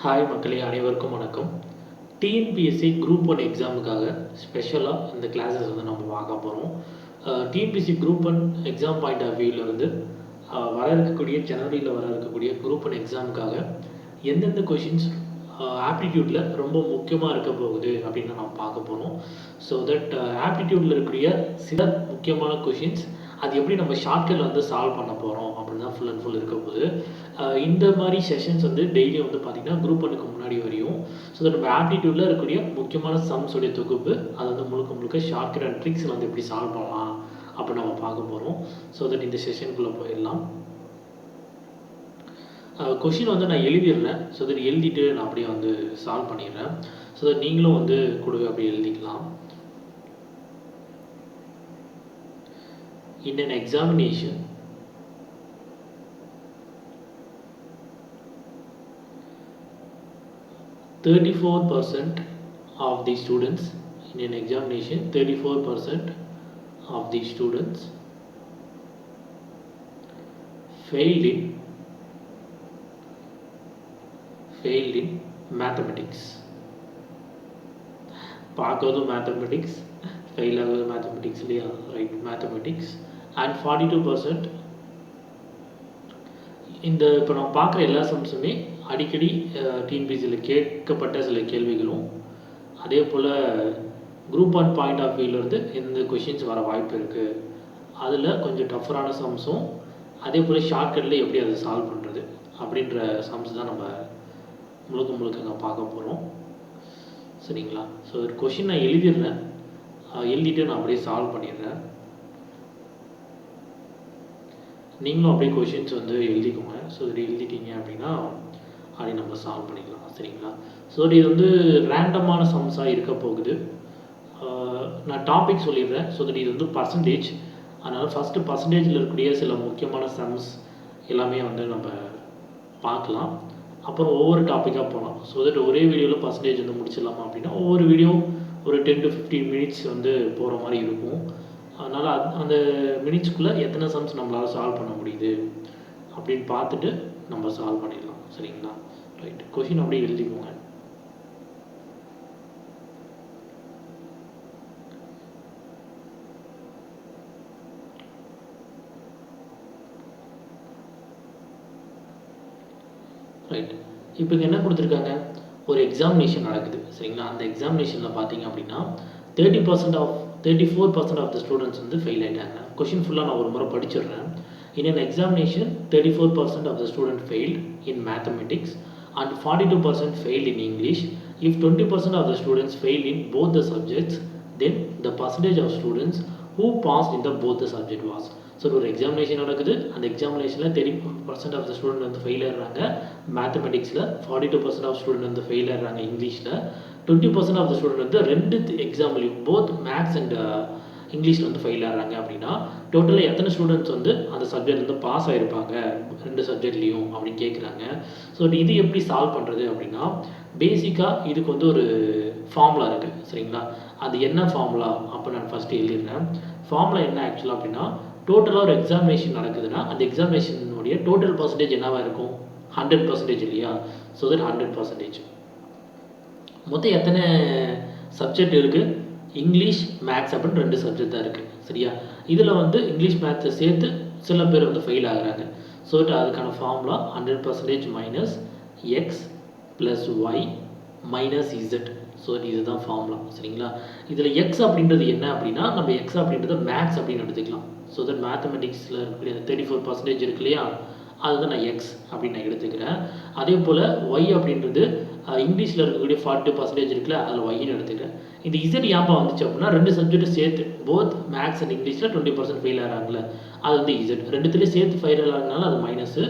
Hi மக்களே, அனைவருக்கும் வணக்கம். டிஎன்பிஎஸ்சி குரூப் 1 எக்ஸாமுக்காக ஸ்பெஷலாக இந்த கிளாஸஸ் வந்து நம்ம பார்க்க போகிறோம். TNPSC group 1 exam point of வியூவிலேருந்து வர இருக்கக்கூடிய ஜனவரியில் வர இருக்கக்கூடிய குரூப் 1 எக்ஸாமுக்காக எந்தெந்த கொஷின்ஸ் ஆப்டிடியூட்டில் ரொம்ப முக்கியமாக இருக்க போகுது அப்படின்னு நம்ம பார்க்க போகிறோம். ஸோ தட் ஆப்டிடியூட்டில் இருக்கக்கூடிய சில முக்கியமான கொஷின்ஸ் அது எப்படி நம்ம ஷார்ட்கட்டில் வந்து சால்வ் பண்ண போகிறோம் அப்படின்னு தான் ஃபுல் அண்ட் ஃபுல் இருக்க போகுது. இந்த மாதிரி செஷன்ஸ் வந்து டெய்லியும் வந்து பார்த்திங்கன்னா குரூப் 1க்கு முன்னாடி வரையும். ஸோ தட் நம்ம ஆப்டிடியூட்டில் இருக்கக்கூடிய முக்கியமான சம்ஸோடைய தொகுப்பு அது வந்து முழுக்க ஷார்ட்கட் அண்ட் ட்ரிக்ஸில் வந்து எப்படி சால்வ் பண்ணலாம் அப்படின்னு நம்ம பார்க்க போகிறோம். ஸோ தட் இந்த செஷனுக்குள்ளே போயிடலாம். கொஷின் வந்து நான் எழுதிடுறேன். ஸோ தட் எழுதிட்டு நான் அப்படியே வந்து சால்வ் பண்ணிடுறேன். ஸோ தட் நீங்களும் வந்து கூடவே அப்படியே எழுதிக்கலாம். In an examination, (34% of the students in an examination, 34% of the students failed in mathematics. பார்க்கிறது மேத்தமெட்டிக்ஸ், ஃபெயில் ஆகுது மேத்தமெட்டிக்ஸ் இல்லையா? Right, mathematics. அண்ட் 42% இந்த இப்போ நம்ம பார்க்குற எல்லா சம்ஸுமே அடிக்கடி டிஎன்பிஎஸ்சியில் கேட்கப்பட்ட சில கேள்விகளும், அதே போல் குரூப் 1 பாயிண்ட் ஆஃப் வியூவிலேருந்து எந்த கொஷின்ஸ் வர வாய்ப்பு இருக்குது, அதில் கொஞ்சம் டஃபரான சம்ஸும், அதே போல் ஷார்ட்கட்டில் எப்படி அதை சால்வ் பண்ணுறது அப்படின்ற சம்ஸ் தான் நம்ம முழுக்க பார்க்க போகிறோம். சரிங்களா? ஸோ கொஷின் நான் எழுதிடுறேன். எழுதிட்டு நான் அப்படியே சால்வ் பண்ணிடுறேன். நீங்களும் அப்படியே கொஷின்ஸ் வந்து எழுதிக்கோங்க. ஸோ இது எழுதிட்டீங்க அப்படின்னா அப்படியே நம்ம சால்வ் பண்ணிக்கலாம். சரிங்களா? ஸோ இது வந்து ரேண்டமான சம்ஸாக இருக்க போகுது. நான் டாபிக் சொல்லிடுறேன். ஸோ தட் இது வந்து பர்சன்டேஜ். அதனால் ஃபஸ்ட்டு பர்சன்டேஜில் இருக்கக்கூடிய சில முக்கியமான சம்ஸ் எல்லாமே வந்து நம்ம பார்க்கலாம். அப்புறம் ஒவ்வொரு டாப்பிக்காக போகலாம். ஸோ தட் ஒரே வீடியோவில் பர்சன்டேஜ் வந்து முடிச்சிடலாமா அப்படின்னா ஒவ்வொரு வீடியோ ஒரு 10 to 15 மினிட்ஸ் வந்து போகிற மாதிரி இருக்கும். அதனால் அந்த மினிட்ஸ்க்குள்ளே எத்தனை சம்ஸ் நம்மளால் சால்வ் பண்ண முடியுது அப்படின்னு பார்த்துட்டு நம்ம சால்வ் பண்ணிடலாம். சரிங்களா? ரைட், கொஷின் அப்படியே எழுதிக்கோங்க. ரைட், இப்போ இங்கே என்ன கொடுத்துருக்காங்க, ஒரு எக்ஸாமினேஷன் நடக்குது. சரிங்களா? அந்த எக்ஸாமினேஷனில் பார்த்தீங்க அப்படின்னா 34% ஆஃப் த ஸ்டூடெண்ட்ஸ் வந்து ஃபெயில் ஆகிட்டாங்க. கொஷின் ஃபுல்லாக நான் ஒரு முறை படிச்சிடுறேன். In an examination, 34% of the students failed in mathematics and 42% failed in English. If 20% of the students failed in both the subjects, then the percentage of students who passed in the both the subject was. So ஒரு examination நடக்குது. அந்த எக்ஸாமினேஷனில் 34% of the student வந்து fail ஆகிறாங்க மேத்தமெட்டிக்ஸில், 42% of student வந்து fail ஆகிறாங்க இங்கிலீஷில், 20% of the student வந்து ரெண்டு எக்ஸாம்லையும் போத் மேத்ஸ் அண்ட் இங்கிலீஷில் வந்து ஃபெயில் ஆகிறாங்க. அப்படின்னா டோட்டலாக எத்தனை ஸ்டூடெண்ட்ஸ் வந்து அந்த சப்ஜெக்ட் வந்து பாஸ் ஆகிருப்பாங்க ரெண்டு சப்ஜெக்ட்லேயும் அப்படின்னு கேட்குறாங்க. ஸோ இது எப்படி சால்வ் பண்ணுறது அப்படின்னா பேசிக்காக இதுக்கு வந்து ஒரு ஃபார்முலா இருக்குது. சரிங்களா? அது என்ன ஃபார்முலா அப்போ நான் ஃபஸ்ட்டு எழுதிடுறேன். ஃபார்முலா என்ன ஆக்சுவலாக அப்படின்னா டோட்டலாக ஒரு எக்ஸாமினேஷன் நடக்குதுன்னா அந்த எக்ஸாமினேஷனுடைய டோட்டல் பர்சன்டேஜ் என்னவாக இருக்கும்? 100% இல்லையா? So that 100%. மொத்தம் எத்தனை சப்ஜெக்ட் இருக்குது? இங்கிலீஷ், மேத்ஸ் அப்படின்னு 2 சப்ஜெக்ட் தான் இருக்குது. சரியா? இதில் வந்து இங்கிலீஷ் மேத்ஸை சேர்த்து சில பேர் வந்து ஃபெயில் ஆகுறாங்க. ஸோ அதுக்கான formula 100% minus x plus y minus z. So இதுதான் ஃபார்முலா. சரிங்களா? இதில் எக்ஸ் அப்படின்றது என்ன அப்படின்னா நம்ம எக்ஸ் அப்படின்றத மேத்ஸ் அப்படின்னு எடுத்துக்கலாம். ஸோ தட் மேத்தமெட்டிக்ஸில் இருக்கக்கூடிய அந்த 34% இருக்கு இல்லையா, அதுதான் நான் எக்ஸ் அப்படின்னு நான் எடுத்துக்கிறேன். அதே போல் ஒய் அப்படின்றது இங்கிலீஷில் இருக்கக்கூடிய 42% இருக்குல்ல, அதில் ஒய்ன்னு எடுத்துக்கிறேன். இந்த இசட் ஏன்பா வந்துச்சு அப்படின்னா 2 சப்ஜெக்ட்டும் சேர்த்து போத் மேத்ஸ் அண்ட் இங்கிலீஷில் 20% ஃபெயில் ஆகிறாங்களே, அது வந்து இசட். ரெண்டுத்துலேயும் சேர்த்து ஃபெயில் ஆகிறதுனால அது மைனஸு.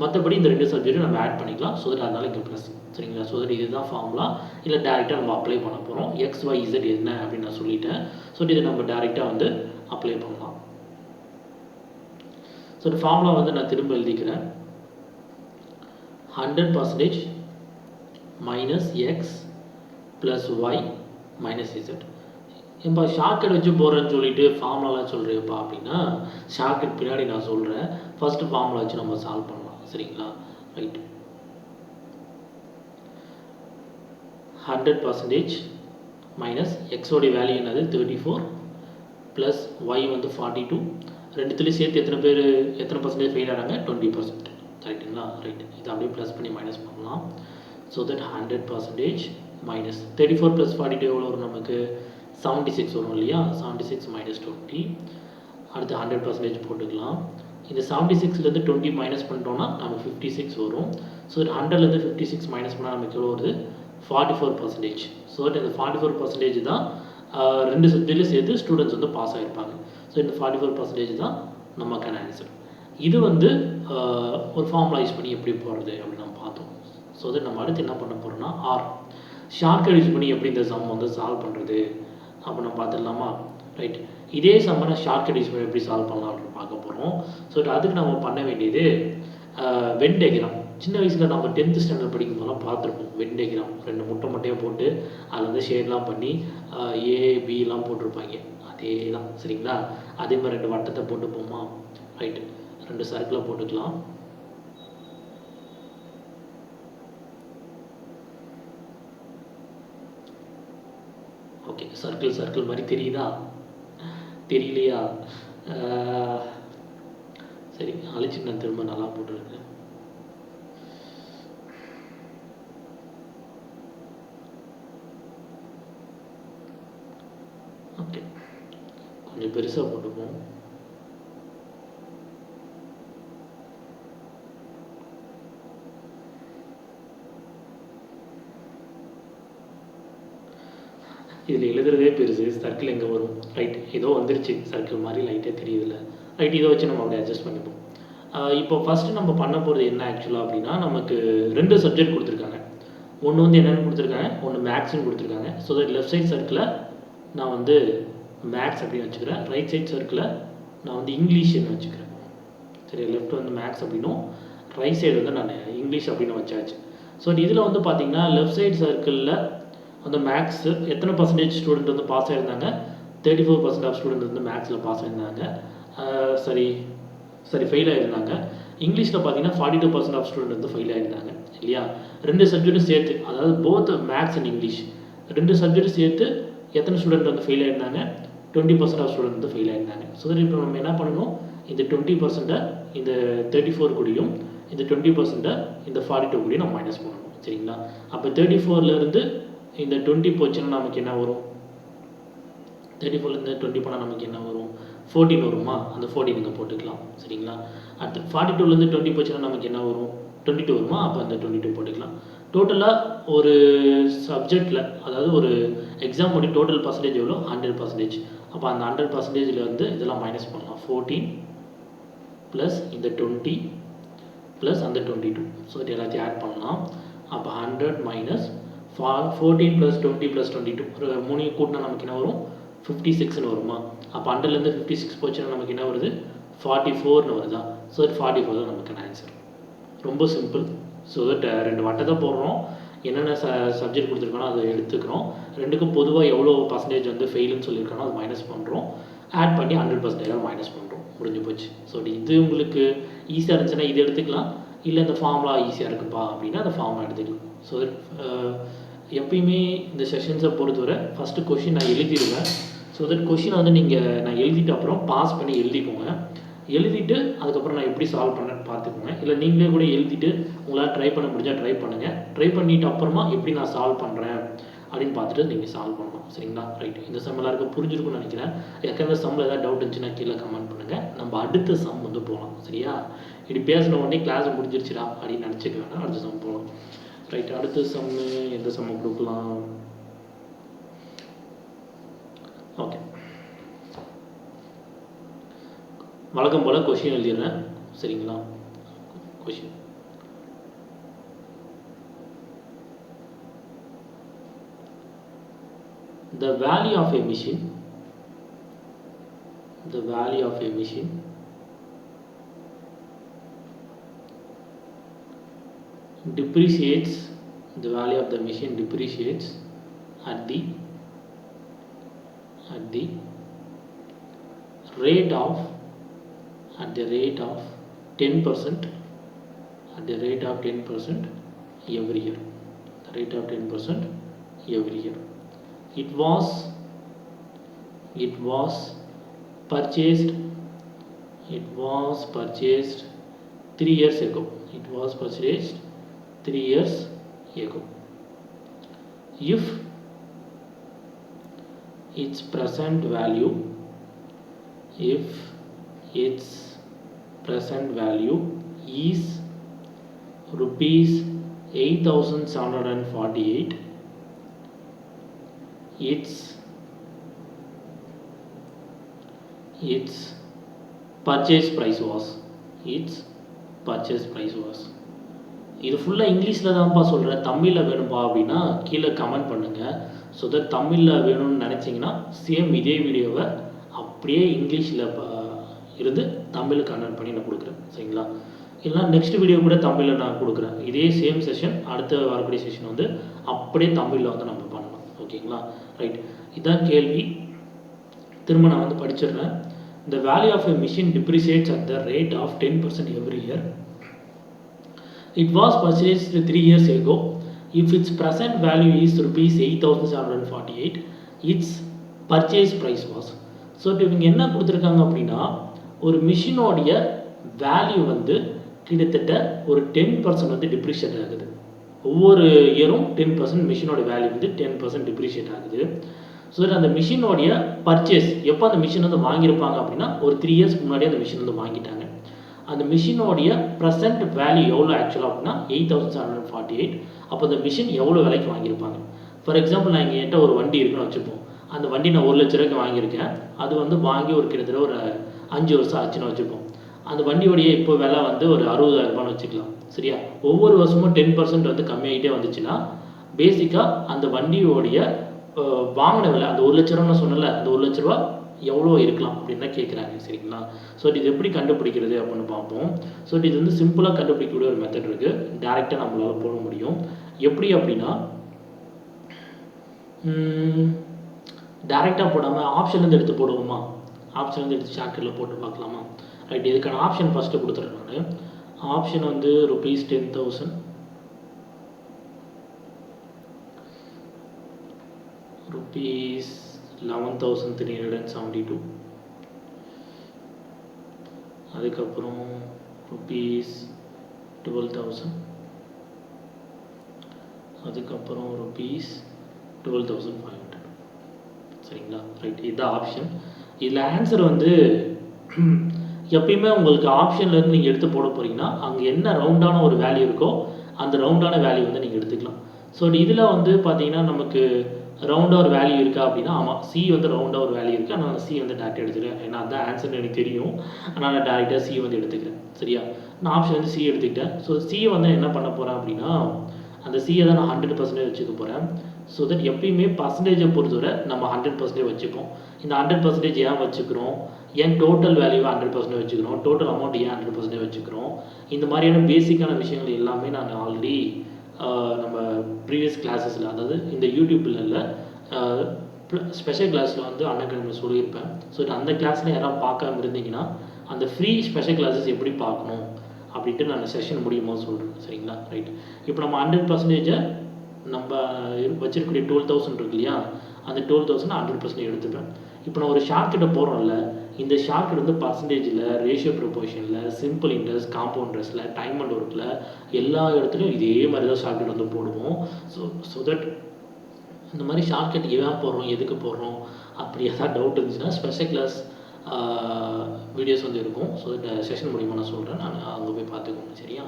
மற்றபடி இந்த 2 சப்ஜெக்ட்டும் நம்ம ஆட் பண்ணிக்கலாம். ஸோ தட் அதனால இங்கே ப்ளஸ். சரிங்களா? ஸோ தட் இதுதான் ஃபார்முலா. இல்லை டேரெக்டாக நம்ம அப்ளை பண்ண போகிறோம். எக்ஸ் ஒய் இசட் என்ன அப்படின்னு நான் சொல்லிட்டேன். ஸோ இதை நம்ம டேரெக்டாக வந்து அப்ளை பண்ணலாம். ஸோ இந்த ஃபார்முலா வந்து நான் திரும்ப எழுதிக்கிறேன். 100% minus x plus y minus z. இப்போ ஷார்ட்கட் வச்சு போகிறேன்னு சொல்லிட்டு ஃபார்முலாலாம் சொல்கிறேப்பா அப்படின்னா ஷார்ட்கட் பின்னாடி நான் சொல்கிறேன். ஃபஸ்ட்டு ஃபார்முலா வச்சு நம்ம சால்வ் பண்ணலாம். சரிங்களா? ரைட். 100% minus x ஓட வேல்யூ என்னது 34 plus y வந்து 42 ரெண்டுத்துலேயும் சேர்த்து எத்தனை பர்சன்டேஜ் ஃபெயில் ஆகிறாங்க 20%. கரெக்டுங்களா? ரைட், இதை அப்படியே ப்ளஸ் பண்ணி மைனஸ் பண்ணலாம். ஸோ தட் 100% மைனஸ் 34 + 42 எவ்வளோ வரும் நமக்கு 76 வரும் இல்லையா? 76 minus 20. அடுத்து 100% போட்டுக்கலாம். இந்த 76லேருந்து 20 மைனஸ் பண்ணிட்டோம்னா நமக்கு 56 வரும். ஸோ 100லேருந்து 56 மைனஸ் பண்ணால் நமக்கு எவ்வளோ வருது 44%. ஸோ தட் இந்த 44% தான் ரெண்டு சப்ஜெக்ட்லையும் சேர்த்து ஸ்டூடெண்ட்ஸ் வந்து பாஸ் ஆகிருப்பாங்க. ஸோ இந்த 44% தான் நமக்கான ஆன்சர். இது வந்து ஒரு ஃபார்முலா யூஸ் பண்ணி எப்படி போடுறது அப்படின்னு நம்ம பார்த்தோம். ஸோ தட் நம்ம அடுத்து என்ன பண்ண போகிறோம்னா ஷார்ட்கட் யூஸ் பண்ணி எப்படி இந்த சம் வந்து சால்வ் பண்ணுறது அப்போ நம்ம பார்த்துடலாமா? ரைட், இதே சம்மனை ஷார்ட்கட் யூஸ் பண்ணி எப்படி சால்வ் பண்ணலாம் அப்படின்னு பார்க்க போகிறோம். ஸோ அதுக்கு நம்ம பண்ண வேண்டியது வென் டயக்ராம். சின்ன வயசில் நம்ம 10th ஸ்டாண்டர்ட் படிக்கும் போதெல்லாம் பார்த்துருப்போம். வென் டயக்ராம் 2 முட்டையாக போட்டு அதில் வந்து ஷேட்லாம் பண்ணி ஏபிலாம் போட்டிருப்பாங்க. அதே தான் சரிங்களா? அதே மாதிரி 2 வட்டத்தை போட்டுப்போமா? ரைட்டு, 2 சர்க்கிளை போட்டுக்கலாம். ஓகே, சர்க்கிள் மாதிரி தெரியுதா? தெரியலையா? சரி, அழிச்சு நான் திரும்ப நல்லா போட்டுருக்கேன். ஓகே, கொஞ்சம் பெருசாக போட்டுப்போம். இதில் எழுதுறதே பெருசு, சர்க்கிள் எங்கே வரும்? ரைட், ஏதோ வந்துருச்சு சர்க்கிள் மாதிரி லைட்டாக தெரியுதுல்ல. ரைட், இதை வச்சு நம்ம அப்படியே அட்ஜஸ்ட் பண்ணிப்போம். இப்போ ஃபஸ்ட்டு நம்ம பண்ண போகிறது என்ன ஆக்சுவலாக அப்படின்னா, நமக்கு 2 சப்ஜெக்ட் கொடுத்துருக்காங்க. ஒன்று வந்து என்னென்னு கொடுத்துருக்காங்க, ஒன்று மேக்ஸ்ன்னு கொடுத்துருக்காங்க. ஸோ தட் லெஃப்ட் சைட் சர்க்கிளை நான் வந்து மேக்ஸ் அப்படின்னு வச்சுக்கிறேன், ரைட் சைட் சர்க்கிளை நான் வந்து இங்கிலீஷ்னு வச்சுக்கிறேன். சரி, லெஃப்ட் வந்து மேக்ஸ் அப்படின்னும் ரைட் சைடு வந்து நான் இங்கிலீஷ் அப்படின்னு வச்சாச்சு. ஸோ இதில் வந்து பார்த்திங்கன்னா லெஃப்ட் சைட் சர்க்கிளில் அந்த மேக்ஸு எத்தனை பர்சன்டேஜ் ஸ்டூடெண்ட் வந்து பாஸ் ஆகிருந்தாங்க? 34% ஆஃப் ஸ்டூடெண்ட் வந்து மேக்ஸில் பாஸ் ஆகிருந்தாங்க. சரி ஃபெயில் ஆகிருந்தாங்க. இங்கிலீஷில் பார்த்தீங்கன்னா 42% ஆஃப் ஸ்டூடெண்ட் வந்து ஃபெயில் ஆகிருந்தாங்க இல்லையா? 2 சப்ஜெக்ட்டும் சேர்த்து, அதாவது போத் மேக்ஸ் அண்ட் இங்கிலீஷ் 2 சப்ஜெக்ட்டும் சேர்த்து எத்தனை ஸ்டூடெண்ட் வந்து ஃபெயில் ஆகிருந்தாங்க? 20% ஆஃப் ஸ்டூடெண்ட் வந்து ஃபெயில் ஆகிருந்தாங்க. ஸோ தட் இப்போ நம்ம என்ன பண்ணணும், இந்த 20% இந்த 34 கூடயும் இந்த 20% இந்த 42 கூடயும் நம்ம மைனஸ் பண்ணணும். சரிங்களா? அப்போ 34லேருந்து இந்த 20 போச்சுன்னா நமக்கு என்ன வரும்? 34லேருந்து 20 போனால் நமக்கு என்ன வரும்? 14 வருமா? அந்த 14 நீங்கள் போட்டுக்கலாம். சரிங்களா? அடுத்து 42லேருந்து 20 போச்சுன்னா நமக்கு என்ன வரும்? 22 வருமா? அப்போ அந்த 22 போட்டுக்கலாம். டோட்டலாக ஒரு சப்ஜெக்டில், அதாவது ஒரு எக்ஸாம் பண்ணி டோட்டல் பர்சன்டேஜ் எவ்வளோ? 100%. அப்போ அந்த 100%ல் வந்து இதெல்லாம் மைனஸ் பண்ணலாம். 14 ப்ளஸ் இந்த 20 ப்ளஸ் அந்த 22. ஸோ இது எல்லாத்தையும் ஆட் பண்ணலாம். அப்போ 100 மைனஸ் 14 + 20 + 22 ஒரு 3 கூட்டினா நமக்கு என்ன வரும்? 56ன்னு வருமா? அப்போ 100லேருந்து 56 போச்சுன்னா நமக்கு என்ன வருது? 44ன்னு வருதா? ஸோ 44 தான் நமக்கான ஆன்சர். ரொம்ப சிம்பிள். ஸோ தட் 2 வட்டத்தை போடுறோம், என்னென்ன சப்ஜெக்ட் கொடுத்துருக்கோனோ அதை எடுத்துக்கிறோம், 2க்கும் பொதுவாக எவ்வளோ பர்சன்டேஜ் வந்து ஃபெயிலுன்னு சொல்லியிருக்கானோ அதை மைனஸ் பண்ணுறோம், ஆட் பண்ணி 100% மைனஸ் பண்ணுறோம். முடிஞ்சு போச்சு. ஸோ இது உங்களுக்கு ஈஸியாக இருந்துச்சுன்னா இது எடுத்துக்கலாம், இல்லை இந்த ஃபார்முலா ஈஸியாக இருக்குப்பா அப்படின்னா அந்த ஃபார்முலா எடுத்துக்கலாம். ஸோ எப்பயுமே இந்த செஷன்ஸை பொறுத்தவரை ஃபஸ்ட்டு கொஷின் நான் எழுதிடுவேன். ஸோ தட் கொஷினை வந்து நான் எழுதிட்டு அப்புறம் பாஸ் பண்ணி எழுதிக்கோங்க. எழுதிட்டு அதுக்கப்புறம் நான் எப்படி சால்வ் பண்ணேன்னு பார்த்துக்கோங்க. இல்லை நீங்களே கூட எழுதிட்டு உங்களால் ட்ரை பண்ண முடிஞ்சால் ட்ரை பண்ணுங்கள். ட்ரை பண்ணிவிட்டு அப்புறமா எப்படி நான் சால்வ் பண்ணுறேன் அப்படின்னு பார்த்துட்டு நீங்கள் சால்வ் பண்ணலாம். சரிங்களா? ரைட், இந்த சம் எல்லாருக்கும் புரிஞ்சிருக்கும்னு நினைக்கிறேன். ஏற்கனவே சம்மில் ஏதாவது டவுட் இருந்துச்சுன்னா கீழே கமெண்ட் பண்ணுங்கள். நம்ம அடுத்த சம் வந்து போகலாம். சரியா? இப்படி பேசின உடனே கிளாஸ் முடிஞ்சிருச்சுடா அப்படின்னு நினச்சிக்க வேண்டாம். அடுத்த சம் போகலாம். ரைட், அடுத்த சம்மு எந்த சம்மு கொடுக்கலாம்? ஓகே, வழக்கம் போல் கொஷின் எழுதிடுறேன். சரிங்களா? Question the value of a machine depreciates, the value of the machine depreciates at the rate of 10% every year. The rate of 10% every year. It was purchased 3 years ago. It was purchased 3 years ago. If its present value is rupees 8,748, its purchase price was இது ஃபுல்லாக இங்கிலீஷில் தான்ப்பா சொல்கிறேன், தமிழில் வேணும்பா அப்படின்னா கீழே comment பண்ணுங்கள். So that தமிழில் வேணும்னு நினச்சிங்கன்னா சேம் இதே வீடியோவை அப்படியே இங்கிலீஷில் இருந்து தமிழுக்கு கன்வெர்ட் பண்ணி நான் கொடுக்குறேன். சரிங்களா? இல்லைனா நெக்ஸ்ட் வீடியோ கூட தமிழில் நான் கொடுக்குறேன். இதே சேம் செஷன் அடுத்த வரக்கூடிய செஷன் வந்து அப்படியே தமிழில் வந்து நம்ம பண்ணலாம். ஓகேங்களா? ரைட், இதான் கேள்வி. திரும்ப நான் வந்து படிச்சிடுறேன். The value of a machine depreciates at the rate of 10% every year. It was purchased 3 years ago. If its present value is rupees 8,748, its purchase price was. So இவங்க என்ன கொடுத்துருக்காங்க அப்படின்னா, ஒரு மிஷினோடைய வேல்யூ வந்து கிட்டத்தட்ட ஒரு 10% வந்து டிப்ரிஷியேட் ஆகுது. ஒவ்வொரு இயரும் 10% மிஷினோட வேல்யூ வந்து 10% டிப்ரிஷியேட் ஆகுது. ஸோ அந்த மிஷினோடைய பர்ச்சேஸ் எப்போ அந்த மிஷின் வந்து வாங்கியிருப்பாங்க அப்படின்னா, ஒரு 3 இயர்ஸ்க்கு முன்னாடியே அந்த மிஷின் வந்து வாங்கிட்டாங்க. அந்த மிஷினோடைய ப்ரெசென்ட் வேல்யூ எவ்வளோ ஆக்சுவலாக அப்படின்னா 8,748. அப்போ அந்த மிஷின் எவ்வளோ விலைக்கு வாங்கியிருப்பாங்க. ஃபார் எக்ஸாம்பிள், நான் என்கிட்ட ஒரு வண்டி இருக்குன்னு வச்சுப்போம். அந்த வண்டி நான் 1 லட்ச ரூபாய்க்கு வாங்கியிருக்கேன். அது வந்து வாங்கி ஒரு கிட்டத்தட்ட ஒரு 5 வருஷம் ஆச்சுன்னு வச்சுப்போம். அந்த வண்டியோடைய இப்போ விலை வந்து ஒரு 60,000 ரூபான்னு வச்சுக்கலாம். சரியா? ஒவ்வொரு வருஷமும் 10% வந்து கம்மியாகிட்டே வந்துச்சுன்னா பேசிக்காக அந்த வண்டியோடைய வாங்கின விலை, அந்த 1 லட்ச ரூபான்னு சொன்னல, அந்த 1 லட்ச ரூபா எவ்வளோ இருக்கலாம் அப்படின்னு தான் கேட்குறாங்க. சரிங்களா? ஸோ இது எப்படி கண்டுபிடிக்கிறது அப்படின்னு பார்ப்போம். ஸோ இது வந்து சிம்பிளாக கண்டுபிடிக்கக்கூடிய ஒரு மெத்தட் இருக்குது. டேரெக்டாக நம்மளால் போட முடியும். எப்படி அப்படின்னா, டேரெக்டாக போடாமல் ஆப்ஷன்லேருந்து எடுத்து போடுவோமா? ஆப்ஷன்லேருந்து எடுத்து ஷார்ட்கட்டில் போட்டு பார்க்கலாமா? ரைட், இதுக்கான ஆப்ஷன் ஃபஸ்ட்டு கொடுத்துட்றேன் நான். ஆப்ஷன் வந்து rupees 10,000, rupees 11,372, அதுக்கப்புறம் rupees 12,000, அதுக்கப்புறம் rupees 12,500. சரிங்களா? ரைட், இதுதான் ஆப்ஷன். இதில் ஆன்சர் வந்து எப்பயுமே உங்களுக்கு ஆப்ஷன்லேருந்து நீங்கள் எடுத்து போட போகிறீங்கன்னா அங்கே என்ன ரவுண்டான ஒரு வேல்யூ இருக்கோ அந்த ரவுண்டான வேல்யூ வந்து நீங்கள் எடுத்துக்கலாம். ஸோ இதில் வந்து பார்த்தீங்கன்னா நமக்கு ரவுண்டாக ஒரு வேல்யூ இருக்கா அப்படின்னா, ஆமாம், சி வந்து ரவுண்டாக ஒரு வேல்யூ இருக்குது. ஆனால் நான் சி வந்து டேரெக்டாக எடுத்துக்கிறேன். ஏன்னா அதுதான் ஆன்சர்னு எனக்கு தெரியும். ஆனால் நான் டேரெக்டாக சி வந்து எடுத்துக்கிறேன். சரியா? நான் ஆப்ஷன் வந்து சி எடுத்துக்கிட்டேன். ஸோ சியை வந்து என்ன பண்ண போகிறேன் அப்படின்னா, அந்த சியை தான் நான் 100% வச்சுக்க போகிறேன். ஸோ தட் எப்பயுமே பர்சன்டேஜை பொறுத்தவரை நம்ம 100% வச்சுப்போம். இந்த 100% ஏன் வச்சுக்கிறோம், ஏன் டோட்டல் வேல்யூவை 100% வச்சுக்கிறோம், டோட்டல் அமௌண்ட் ஏன் 100% வச்சுக்கிறோம், இந்த மாதிரியான பேசிக்கான விஷயங்கள் எல்லாமே நான் ஆல்ரெடி நம்ம ப்ரீவியஸ் கிளாஸஸில், அதாவது இந்த யூடியூப்பில் இல்லை, ஸ்பெஷல் கிளாஸில் வந்து அன்அகாடமியில் சொல்லியிருப்பேன். ஸோ அந்த கிளாஸில் யாராவது பார்க்காம இருந்தீங்கன்னா அந்த ஃப்ரீ ஸ்பெஷல் கிளாஸஸ் எப்படி பார்க்கணும் அப்படின்ட்டு நான் செஷன் முடியுமோ சொல்கிறேன். சரிங்களா? ரைட், இப்போ நம்ம 100% நம்ம வச்சிருக்கக்கூடிய 12,000 இருக்கு இல்லையா, அந்த 12,000 100% எடுத்துப்பேன். இப்போ நான் ஒரு ஷார்ட்கட்டை போடுறோம்ல, இந்த ஷார்ட்கட் வந்து பர்சன்டேஜில், ரேஷியோ ப்ரொபோர்ஷனில், சிம்பிள் இன்ட்ரெஸ்ட், காம்பவுண்ட் இன்ட்ரெஸ்ட்டில், டைம் அண்ட் ஒர்க்கில் எல்லா இடத்துலையும் இதே மாதிரி தான் ஷார்ட்கட் வந்து போடுவோம். ஸோ தட் இந்த மாதிரி ஷார்ட்கட் ஏன் போடுறோம், எதுக்கு போடுறோம், அப்படி ஏதாவது டவுட் இருந்துச்சுன்னா ஸ்பெஷல் கிளாஸ் வீடியோஸ் வந்து இருக்கும். ஸோ தட் செஷன் மூலிமா நான் சொல்கிறேன், நான் அங்கே போய் பார்த்துக்கோங்க. சரியா?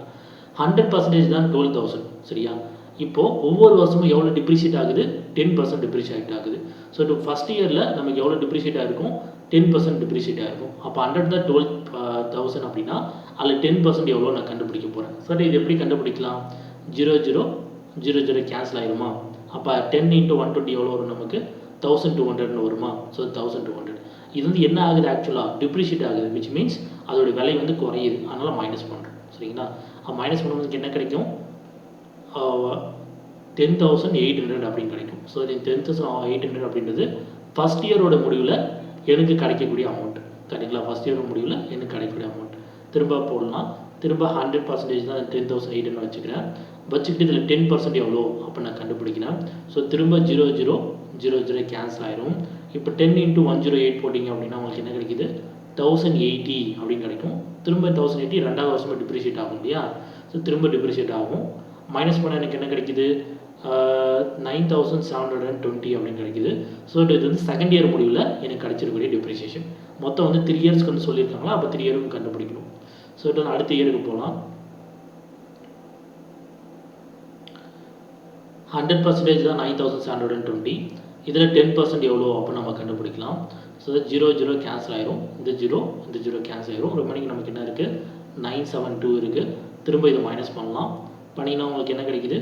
100% தான் 12,000. சரியா? இப்போது ஒவ்வொரு வருஷமும் எவ்வளோ டிப்ரிஷியேட் ஆகுது, 10% டிப்ரிஷியேட் ஆகுது. ஸோ இப்போ ஃபஸ்ட் இயரில் நமக்கு எவ்வளோ டிப்ரிஷியேட் ஆகிருக்கும், 10% டிப்ரிஷியேட் ஆகிருக்கும். அப்போ 100 தான் 12,000 அப்படின்னா அதில் 10% எவ்வளோ நான் கண்டுபிடிக்க போகிறேன். சரி, இது எப்படி கண்டுபிடிக்கலாம்? 0 0 0 0 கேன்சல் ஆகிருமா? அப்போ 10 × 120 எவ்வளோ வரும் நமக்கு? 1200 வருமா? ஸோ 1200. இது வந்து என்ன ஆகுது, ஆக்சுவலாக டிப்ரிஷியேட் ஆகுது, விச் மீன்ஸ் அதோடைய விலை வந்து குறையுது. அதனால் மைனஸ் பண்ணுறோம். சரிங்களா? மைனஸ் பண்ணும்போது என்ன கிடைக்கும்? 10,800 அப்படின்னு கிடைக்கும். ஸோ இது 10,800 அப்படின்றது ஃபஸ்ட் இயரோட முடிவில் எனக்கு கிடைக்கக்கூடிய அமௌண்ட். சரிங்களா? ஃபஸ்ட் இயரோட முடிவில் எனக்கு கிடைக்கக்கூடிய அமௌண்ட். திரும்ப போடலாம். திரும்ப 100% தான் 10,800 வச்சுக்கிட்டு இதில் 10% எவ்வளோ அப்போ நான் கண்டுபிடிக்கிறேன். ஸோ திரும்ப 0 கேன்சல் ஆயிரும். இப்போ 10 × 108 போட்டிங்க அப்படின்னா உங்களுக்கு என்ன கிடைக்குது, 1080 அப்படின்னு கிடைக்கும். திரும்ப 1080 2வது வருஷமாக டிப்ரிஷியேட் ஆகும் இல்லையா, ஸோ திரும்ப டிப்ரிஷியேட் ஆகும். மைனஸ் பண்ண எனக்கு என்ன கிடைக்குது, 9,720 அப்படின்னு கிடைக்குது. ஸோ இது வந்து செகண்ட் இயர் முடிவில் எனக்கு கிடைச்சிருக்கக்கூடிய டிப்ரிசியேஷன். மொத்தம் வந்து 3 இயர்ஸ்க்கு வந்து சொல்லியிருக்காங்களா, அப்போ 3 இயருக்கு கண்டுபிடிக்கணும். ஸோ இது வந்து அடுத்த இயருக்கு போகலாம். 100% தான் 9,720. இதில் 10% எவ்வளோ அப்போ நம்ம கண்டுபிடிக்கலாம். ஸோ 0 கேன்சல் ஆயிரும், இந்த 0 கேன்சல் ஆயிரும். ரிமைனிங் நமக்கு என்ன இருக்குது, 972 இருக்குது. திரும்ப இதை மைனஸ் பண்ணலாம். பண்ணிங்கன்னா உங்களுக்கு என்ன கிடைக்குது,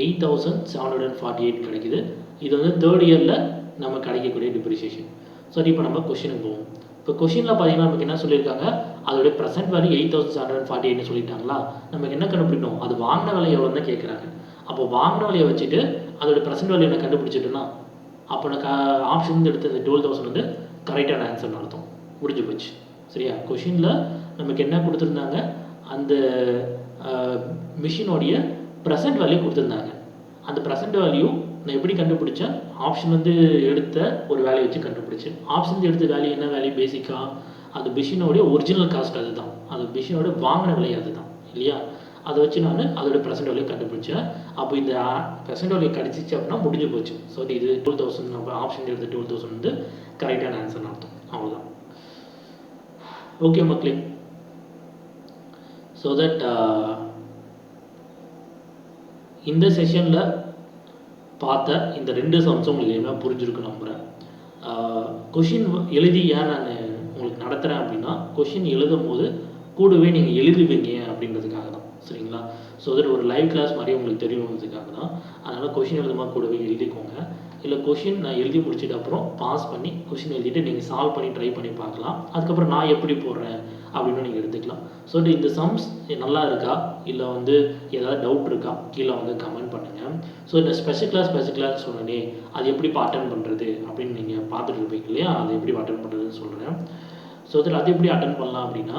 8,748 கிடைக்குது. இது வந்து தேர்ட் இயரில் நம்ம கிடைக்கக்கூடிய டிப்ரிசியேஷன். ஸோ இப்போ நம்ம கொஷினுக்கு போவோம். இப்போ கொஷினில் பார்த்தீங்கன்னா நமக்கு என்ன சொல்லியிருக்காங்க, அதோடைய ப்ரெசென்ட் வேல்யூ 8,748 சொல்லிட்டாங்களா, நமக்கு என்ன கண்டுபிடிக்கணும், அது வாங்கின விலை எவ்வளோ தான் கேட்குறாங்க. அப்போ வாங்கின விலையை வச்சுட்டு அதோடைய ப்ரெசென்ட் வேல்யூ என்ன கண்டுபிடிச்சிட்டுனா, அப்போ எனக்கு ஆப்ஷன் எடுத்து இந்த 12,000 வந்து கரெக்டான ஆன்சர்னு அர்த்தம். முடிஞ்சு போச்சு. சரியா, கொஷினில் நமக்கு என்ன கொடுத்துருந்தாங்க, அந்த மிஷினோடைய ப்ரெசென்ட் வேல்யூ கொடுத்துருந்தாங்க. அந்த ப்ரெசென்ட் வேல்யூ நான் எப்படி கண்டுபிடிச்சேன், ஆப்ஷன் வந்து எடுத்த ஒரு வேல்யூ வச்சு கண்டுபிடிச்சேன். ஆப்ஷன் எடுத்த வேல்யூ என்ன வேல்யூ, பேசிக்காக அந்த மிஷினோடைய ஒரிஜினல் காஸ்ட் அது தான், அந்த மிஷினோட வாங்கின விலை அது தான் இல்லையா, அதை வச்சு நான் அதோட ப்ரெசென்ட் வேல்யூ கண்டுபிடிச்சேன். அப்போ இந்த ப்ரெசென்ட் வேல்யூ கிடச்சிச்சு அப்படின்னா முடிஞ்சு போச்சு. ஸோ இது 12,000, நம்ம ஆப்ஷன் எடுத்த 12,000 வந்து கரெக்டான ஆன்சர்னு அர்த்தம். அவ்வளோதான். ஓகே மக்களே, ஸோ தட் இந்த செஷனில் பார்த்த இந்த 2 சம்ஸும் உங்களுக்கு எல்லாம் புரிஞ்சிருக்கு நம்புகிறேன். கொஷின் எழுதி ஏன் நான் உங்களுக்கு நடத்துகிறேன் அப்படின்னா, கொஷின் எழுதும் போது கூடவே நீங்கள் எழுதுவீங்க அப்படின்றதுக்காக தான். சரிங்களா, ஸோ தட் ஒரு லைவ் கிளாஸ் மாதிரி உங்களுக்கு தெரியணுன்றதுக்காக தான். அதனால் கொஷின் எழுதுமா கூடவே எழுதிக்கோங்க. இல்லை கொஷின் நான் எழுதி முடிச்சிட்டு அப்புறம் பாஸ் பண்ணி கொஷின் எழுதிட்டு நீங்கள் சால்வ் பண்ணி ட்ரை பண்ணி பார்க்கலாம். அதுக்கப்புறம் நான் எப்படி போடுறேன் அப்படின்னு நீங்கள் எடுத்துக்கலாம். ஸோ இந்த சம்ஸ் நல்லா இருக்கா, இல்லை வந்து ஏதாவது டவுட் இருக்கா, கீழே வந்து கமெண்ட் பண்ணுங்கள். ஸோ இந்த ஸ்பெஷல் கிளாஸ் சொன்னே அது எப்படி அட்டென்ட் பண்ணுறது அப்படின்னு நீங்கள் பார்த்துட்டு இருப்பீங்க இல்லையா, அது எப்படி அட்டென்ட் பண்ணுறதுன்னு சொல்கிறேன். ஸோ அது எப்படி அட்டென்ட் பண்ணலாம் அப்படின்னா,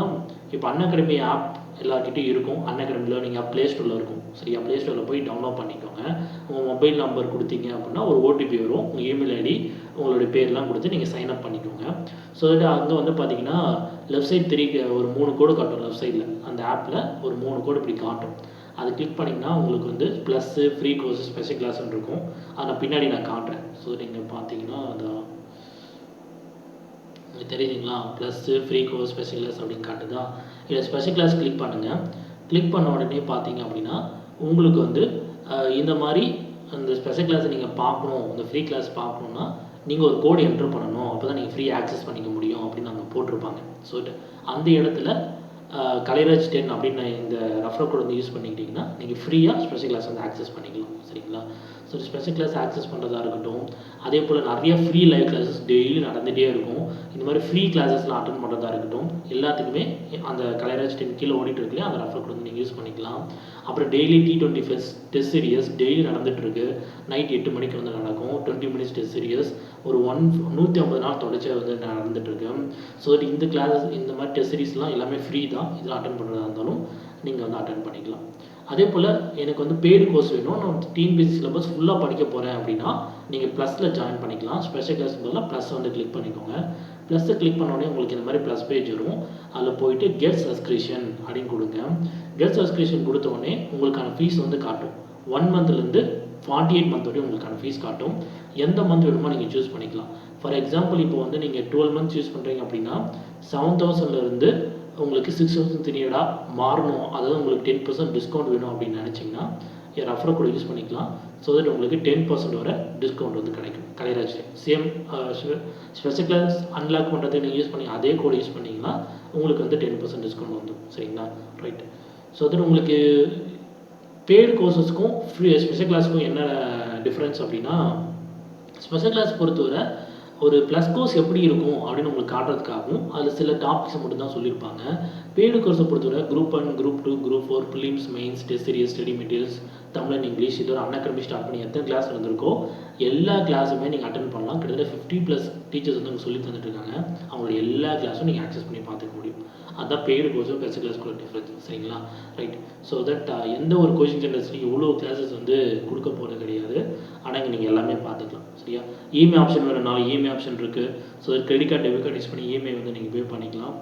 இப்போ அன்அகாடமி ஆப் எல்லாருக்கிட்டையும் இருக்கும். அன்அகாடமி லேர்னிங் ஆப் ப்ளே ஸ்டோரில் இருக்கும். சரியா, ப்ளே ஸ்டோரில் போய் டவுன்லோட் பண்ணிக்கோங்க. உங்கள் மொபைல் நம்பர் கொடுத்தீங்க அப்படின்னா ஒரு ஓடிபி வரும், உங்கள் இமெயில் ஐடி, உங்களுடைய பேர்லாம் கொடுத்து நீங்கள் சைன் அப் பண்ணிக்கோங்க. ஸோ தட் அங்கே வந்து பார்த்தீங்கன்னா லெஃப்ட் சைட் 3 ஒரு 3 கோடு காட்டும். லெஃப்ட் சைடில் அந்த ஆப்பில் ஒரு 3 கோடு இப்படி காட்டும். அது கிளிக் பண்ணிங்கன்னா உங்களுக்கு வந்து ப்ளஸ்ஸு ஃப்ரீ கோர்ஸ் ஸ்பெஷல் கிளாஸ்ன்னு இருக்கும். அதை பின்னாடி நான் காட்டுறேன். ஸோ நீங்கள் பார்த்தீங்கன்னா அதான் தெரியுதுங்களா, plus free course special class அப்படின்னு காட்டுதா. இதில் ஸ்பெஷல் கிளாஸ் கிளிக் பண்ணுங்கள். கிளிக் பண்ண உடனே பார்த்தீங்க அப்படின்னா உங்களுக்கு வந்து இந்த மாதிரி அந்த ஸ்பெஷல் கிளாஸை நீங்கள் பார்க்கணும், இந்த ஃப்ரீ கிளாஸ் பார்க்கணுன்னா நீங்கள் ஒரு கோடு என்ட்ரு பண்ணணும், அப்போ தான் நீங்கள் ஃப்ரீ ஆக்சஸ் பண்ணிக்க முடியும் அப்படின்னு அங்கே போட்டிருப்பாங்க. ஸோ அந்த இடத்துல கலைராஜ் 10 அப்படின்னு இந்த ரெஃபரல் கோட் வந்து யூஸ் பண்ணிக்கிட்டிங்கன்னா நீங்கள் ஃப்ரீயாக ஸ்பெஷல் கிளாஸ் வந்து ஆக்சஸ் பண்ணிக்கலாம். சரிங்களா, ஸோ ஸ்பெஷல் கிளாஸ் ஆக்சஸ் பண்ணுறதா இருக்கட்டும், அதே போல் நிறைய ஃப்ரீ லைவ் கிளாஸஸ் டெய்லி நடந்துகிட்டே இருக்கும். இந்த மாதிரி ஃப்ரீ கிளாஸஸ்லாம் அட்டன் பண்ணுறதா இருக்கட்டும், எல்லாத்துக்குமே அந்த கலைராஜ் 10 கீழே ஓடிட்டு இருக்குல்லையா, அந்த ரெஃபரல் கோட் வந்து நீங்கள் யூஸ் பண்ணிக்கலாம். அப்புறம் daily T20 test serious daily நடந்துகிட்ருக்கு. நைட் 8 மணிக்கு வந்து நடக்கும். 20 மினிட்ஸ் டெஸ்ட் சீரியஸ் ஒரு 150 நாள் தொடர்ச்சியாக வந்து நடந்துகிட்ருக்கு. ஸோ இந்த கிளாஸஸ் இந்த மாதிரி டெஸ்ட் சீரிஸ்லாம் எல்லாமே ஃப்ரீ தான். இதெல்லாம் அட்டன் பண்ணுறதா இருந்தாலும் நீங்கள் வந்து அட்டன் பண்ணிக்கலாம். அதே போல் எனக்கு வந்து பெய்டு கோர்ஸ் வேணும், நான் டிஎன்பிஎஸ்சி சிலபஸ் ஃபுல்லாக படிக்க போகிறேன் அப்படின்னா நீங்கள் ப்ளஸில் ஜாயின் பண்ணிக்கலாம். ஸ்பெஷல் கிளாஸ் பதிலாக ப்ளஸ் வந்து கிளிக் பண்ணிக்கோங்க. ப்ளஸ்ஸை கிளிக் பண்ணோடனே உங்களுக்கு இந்த மாதிரி ப்ளஸ் பேஜ் வரும். அதில் போயிட்டு கெட் சப்ஸ்கிரிப்ஷன் அப்படின்னு கொடுங்க. கெட் சப்ஸ்கிரிப்ஷன் கொடுத்தோடனே உங்களுக்கான ஃபீஸ் வந்து காட்டும். 1 மந்த்லேருந்து 48 மந்த் வரையும் உங்களுக்கான ஃபீஸ் காட்டும். எந்த மந்த் வேணுமோ நீங்கள் சூஸ் பண்ணிக்கலாம். ஃபார் எக்ஸாம்பிள் இப்போ வந்து நீங்கள் 12 மந்த்ஸ் யூஸ் பண்ணுறீங்க அப்படின்னா 7,000லேருந்து உங்களுக்கு 6,300 மாறணும், அதாவது உங்களுக்கு 10% டிஸ்கவுண்ட் வேணும் அப்படின்னு நினச்சிங்கன்னா என் ரெஃபர் கோட் யூஸ் பண்ணிக்கலாம். ஸோ தட் உங்களுக்கு 10% வரை டிஸ்கவுண்ட் வந்து கிடைக்கும். Kalairaj same special class unlock பண்ணுறதுக்கு நீங்கள் யூஸ் பண்ணி அதே கோட் யூஸ் பண்ணிங்கன்னா உங்களுக்கு வந்து 10% டிஸ்கவுண்ட் வந்துடும். சரிங்களா, ரைட். ஸோ தட் உங்களுக்கு பெய்டு கோர்சஸ்க்கும் ஃப்ரீ ஸ்பெஷல் கிளாஸுக்கும் என்ன டிஃப்ரென்ஸ் அப்படின்னா, ஸ்பெஷல் கிளாஸ் பொறுத்தவரை ஒரு ப்ளஸ் கோர்ஸ் எப்படி இருக்கும் அப்படின்னு உங்களுக்கு காட்டுறதுக்காகவும் அதில் சில டாபிக்ஸை மட்டும் தான் சொல்லியிருப்பாங்க. பெய்டு கோர்ஸை பொறுத்தவரை group 1, group 2, group 4, prelims, mains, test serious, study materials, Tamil and English, இது ஒரு அன்அகாடமி ஸ்டார்ட் பண்ணி எத்தனை கிளாஸ் இருந்திருக்கோ எல்லா கிளாஸுமே நீங்கள் அட்டன் பண்ணலாம். கிட்டத்தட்ட 50+ டீச்சர்ஸ் வந்து அவங்க சொல்லி தந்துட்டுருக்காங்க. அவங்களோட எல்லா கிளாஸும் நீங்கள் ஆக்சஸ் பண்ணி பார்த்துக்க முடியும். அதுதான் பெய்டு கோர்ஸும் பெஸ்ட் கிளாஸ்க்குள்ள டிஃப்ரென்ஸ். சரிங்களா? ரைட். ஸோ தட் எந்த ஒரு கோச்சிங் சென்டர்ஸ்லையும் இவ்வளோ கிளாஸஸ் வந்து கொடுக்க போகிறது கிடையாது. ஆனால் இங்கே நீங்கள் எல்லாமே பார்த்துக்கலாம். சரியா? இஎம்ஐ ஆப்ஷன் வேணும்னாலும் இஎம்ஐ ஆப்ஷன் இருக்குது. So credit card debit card use பண்ணி இஎம்ஐ வந்து நீங்கள் பே பண்ணிக்கலாம்.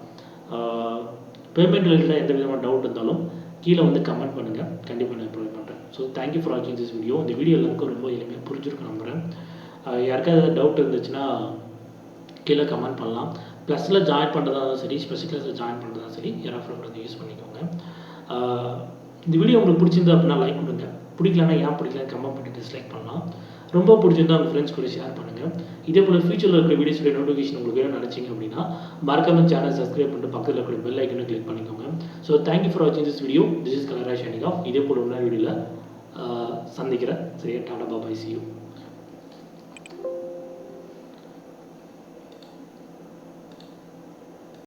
பேமெண்ட் ரிலேட்டடாக எந்த விதமான டவுட் இருந்தாலும் கீழே வந்து கமெண்ட் பண்ணுங்கள். கண்டிப்பாக நான் ப்ரொவைட் பண்ணுறேன். ஸோ தேங்க்யூ ஃபார் வாட்சிங் திஸ் வீடியோ. இந்த வீடியோ எல்லாருக்கும் ரொம்ப எளிமையாக புரிஞ்சிருக்கும் நம்புகிறேன். யாருக்காவது டவுட் இருந்துச்சுன்னா கீழே கமெண்ட் பண்ணலாம். ப்ளஸில் ஜாயின் பண்ணுறதா இருந்தாலும் சரி, ஸ்பெஷல் கிளாஸில் ஜாயின் பண்ணுறதா சரி, ரெஃபர் பண்ணி யூஸ் பண்ணிக்கோங்க. இந்த வீடியோ உங்களுக்கு பிடிச்சிருந்தா அப்படின்னா லைக் கொடுங்க. பிடிக்கலன்னா ஏன் பிடிக்கலன்னு கமெண்ட் பண்ணி டிஸ்லைக் பண்ணலாம். ரொம்ப பிடிச்சிருந்தா உங்கள் ஃப்ரெண்ட்ஸ் கூட ஷேர் பண்ணுங்கள். இதே போல் ஃபியூச்சரில் இருக்கிற வீடியோஸுடைய நோட்டிஃபிகேஷன் உங்களுக்கு வேணும் நினச்சிங்க அப்படின்னா மறக்காம சேனல் சப்ஸ்கிரைப் பண்ணிட்டு பக்கத்தில் இருக்கிற பெல் ஐக்கனை கிளிக் பண்ணிக்கோங்க. ஸோ தேங்க்யூ ஃபார் வாட்சிங் this video. This is Kalaraj signing off. இதே போல் உள்ள வீடியோவில் சந்திக்கிறேன். சரியா? டாடா பாய், see you.